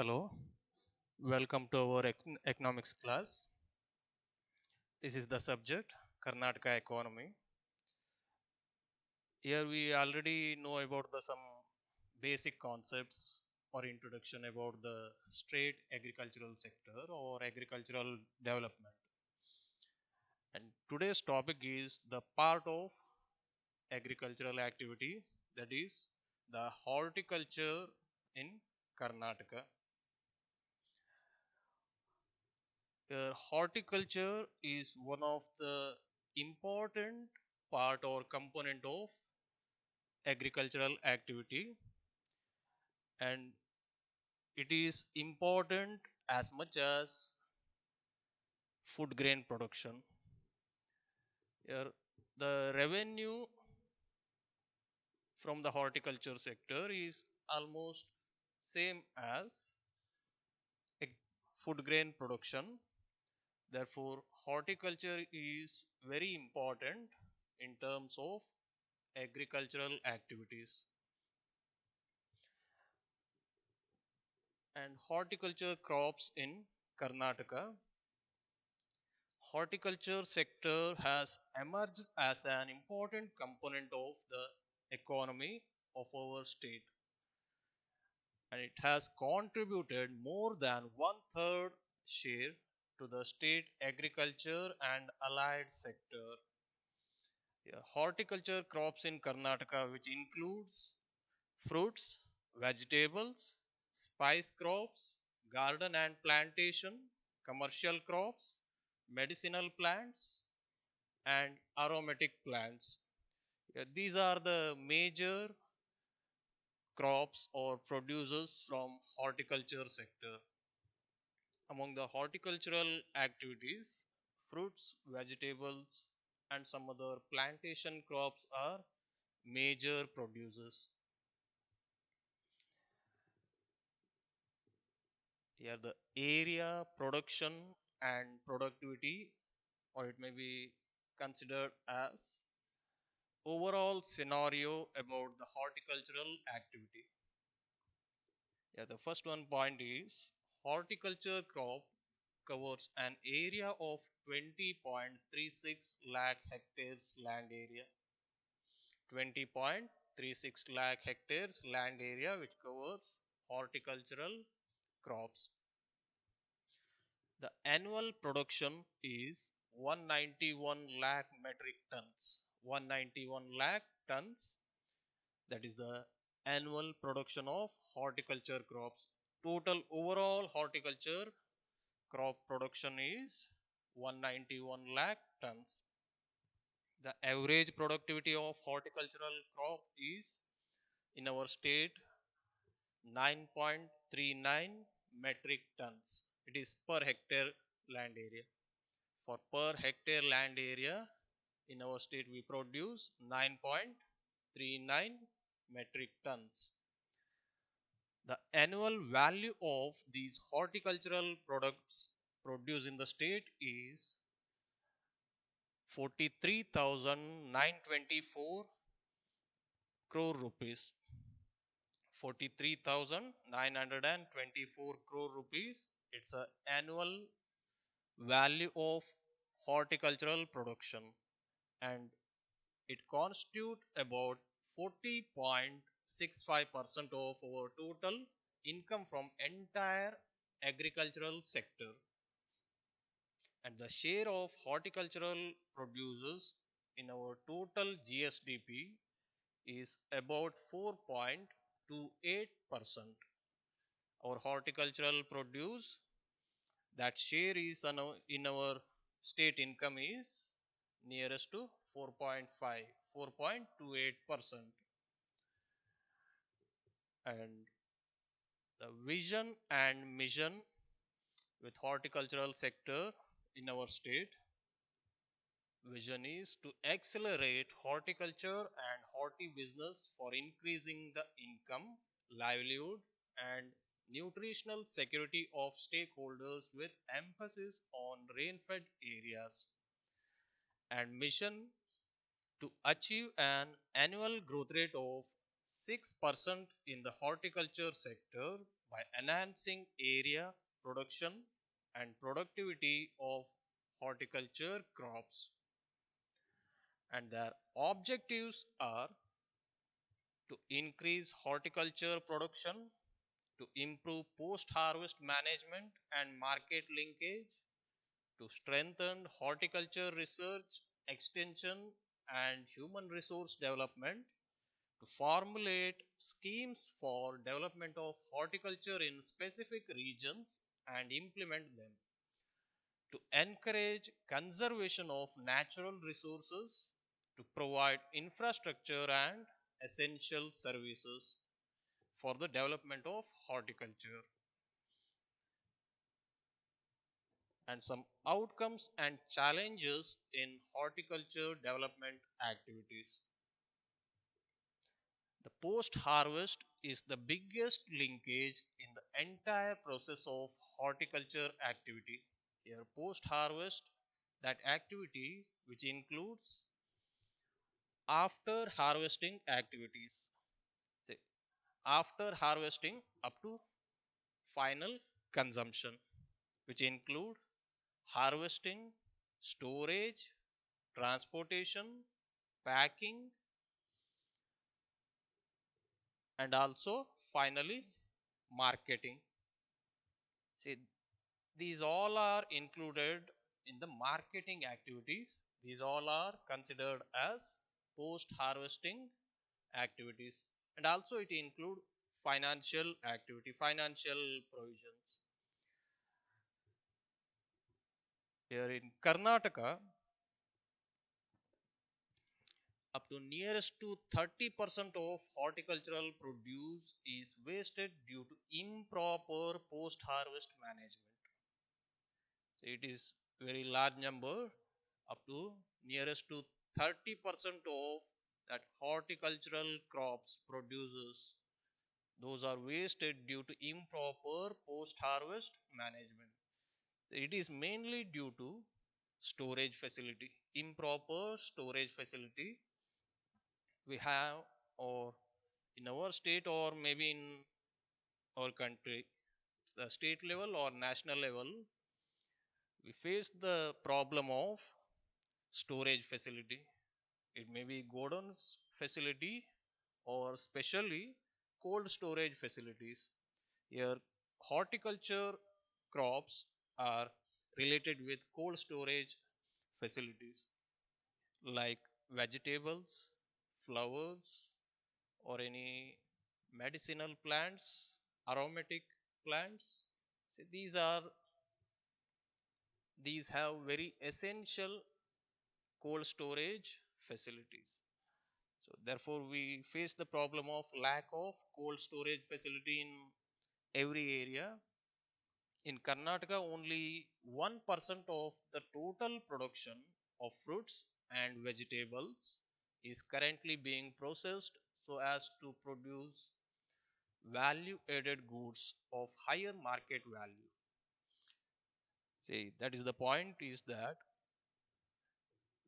Hello, welcome to our economics class. This is the subject Karnataka economy. Here we already know about the some basic concepts or introduction about the state agricultural sector or agricultural development. And today's topic is the part of agricultural activity, that is the horticulture in Karnataka. Horticulture is one of the important part or component of agricultural activity, and it is important as much as food grain production. Here, the revenue from the horticulture sector is almost same as food grain production. Therefore, horticulture is very important in terms of agricultural activities. And horticulture crops in Karnataka. Horticulture sector has emerged as an important component of the economy of our state, and it has contributed more than one third share to the state agriculture and allied sector. Yeah, horticulture crops in Karnataka, which includes fruits, vegetables, spice crops, garden and plantation, commercial crops, medicinal plants, and aromatic plants. Yeah, these are the major crops or producers from horticulture sector. Among the horticultural activities, fruits, vegetables, and some other plantation crops are major producers. Here the area, production and productivity, or it may be considered as overall scenario about the horticultural activity. Yeah, the first one point is horticulture crop covers an area of 20.36 lakh hectares land area. 20.36 lakh hectares land area which covers horticultural crops. The annual production is 191 lakh metric tons. 191 lakh tons, that is the annual production of horticulture crops. Total overall horticulture crop production is 191 lakh tons. The average productivity of horticultural crop is in our state 9.39 metric tons. It is per hectare land area. For per hectare land area in our state, we produce 9.39 metric tons. The annual value of these horticultural products produced in the state is 43,924 crore rupees. 43,924 crore rupees. It's a annual value of horticultural production, and it constitutes about 40.65% of our total income from entire agricultural sector. And the share of horticultural producers in our total GSDP is about 4.28%. Our horticultural produce, that share is in our state income is nearest to 4.5, 4.28%. And the vision and mission with horticultural sector in our state, vision is to accelerate horticulture and horti business for increasing the income, livelihood, and nutritional security of stakeholders with emphasis on rain-fed areas. And mission to achieve an annual growth rate of 6% in the horticulture sector by enhancing area, production, and productivity of horticulture crops. And their objectives are to increase horticulture production, to improve post harvest management and market linkage, to strengthen horticulture research, extension, and human resource development, to formulate schemes for development of horticulture in specific regions and implement them, to encourage conservation of natural resources, to provide infrastructure and essential services for the development of horticulture, and some outcomes and challenges in horticulture development activities. The post harvest is the biggest linkage in the entire process of horticulture activity. Here, post harvest, that activity which includes after harvesting activities. Say, after harvesting up to final consumption, which include harvesting, storage, transportation, packing, and also finally marketing. See, these all are included in the marketing activities. These all are considered as post harvesting activities, and also it include financial activity, financial provisions. Here in Karnataka, up to nearest to 30% of horticultural produce is wasted due to improper post harvest management. So it is very large number, up to nearest to 30% of that horticultural crops produces, those are wasted due to improper post harvest management. It is mainly due to storage facility, improper storage facility we have, or in our state, or maybe in our country, the state level or national level, we face the problem of storage facility. It may be godown facility or specially cold storage facilities. Here, horticulture crops are related with cold storage facilities like vegetables, flowers, or any medicinal plants, aromatic plants. So these have very essential cold storage facilities. So therefore, we face the problem of lack of cold storage facility in every area. In Karnataka, only 1% of the total production of fruits and vegetables is currently being processed so as to produce value added goods of higher market value. See, that is the point, is that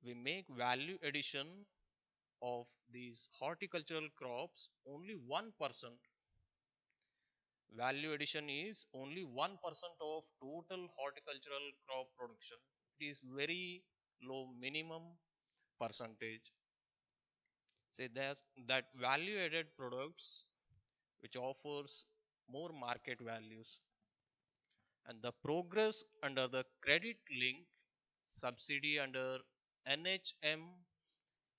we make value addition of these horticultural crops only 1%. Value addition is only 1% of total horticultural crop production. It is very low minimum percentage. Say there's that value added products which offers more market values, and the progress under the credit link subsidy under NHM.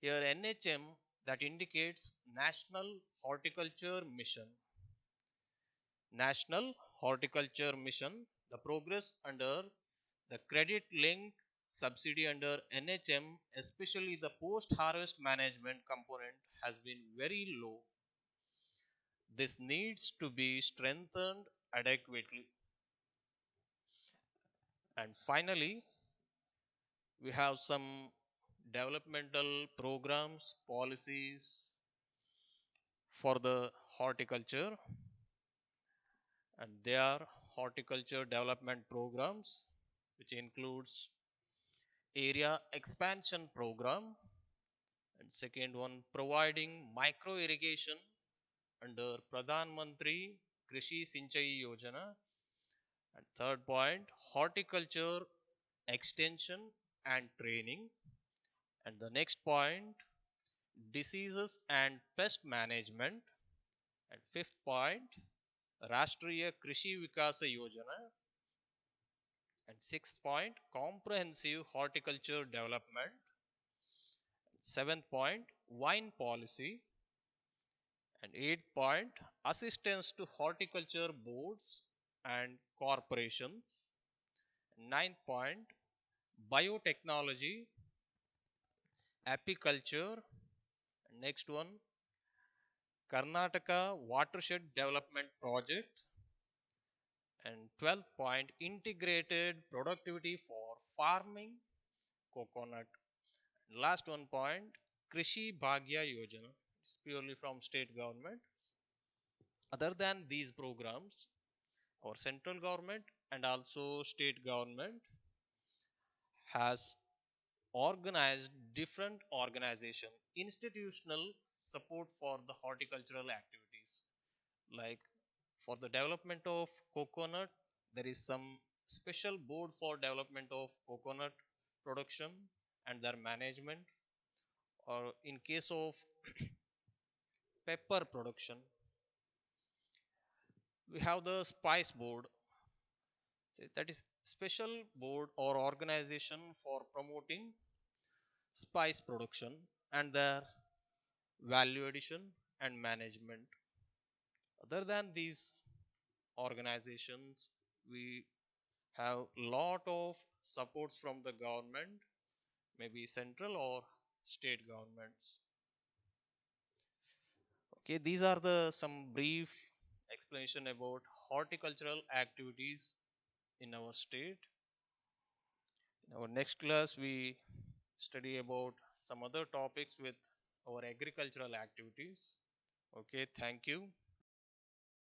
Here NHM, that indicates National Horticulture Mission. National Horticulture Mission, the progress under the credit link subsidy under NHM, especially the post harvest management component, has been very low. This needs to be strengthened adequately. And finally, we have some developmental programs, policies for the horticulture, and they are horticulture development programs, which includes area expansion program, and second one providing micro irrigation under Pradhan Mantri Krishi Sinchai Yojana. And third point, horticulture extension and training. And the next point, diseases and pest management. And fifth point, Rashtriya Krishi Vikasa Yojana. And sixth point, comprehensive horticulture development. Seventh point, wine policy. And eighth point, assistance to horticulture boards and corporations. Ninth point, biotechnology, apiculture. Next one, Karnataka Watershed Development Project. And 12th point, integrated productivity for farming, coconut. Last one point, Krishi Bhagya Yojana. It's purely from state government. Other than these programs, our central government and also state government has organized different organization institutional support for the horticultural activities, like for the development of coconut there is some special board for development of coconut production and their management, or in case of pepper production we have the spice board. So that is special board or organization for promoting spice production and their value addition and management. Other than these organizations, we have lot of supports from the government, maybe central or state governments. Okay, these are the some brief explanation about horticultural activities in our state. In our next class, we study about some other topics with our agricultural activities. Okay, thank you.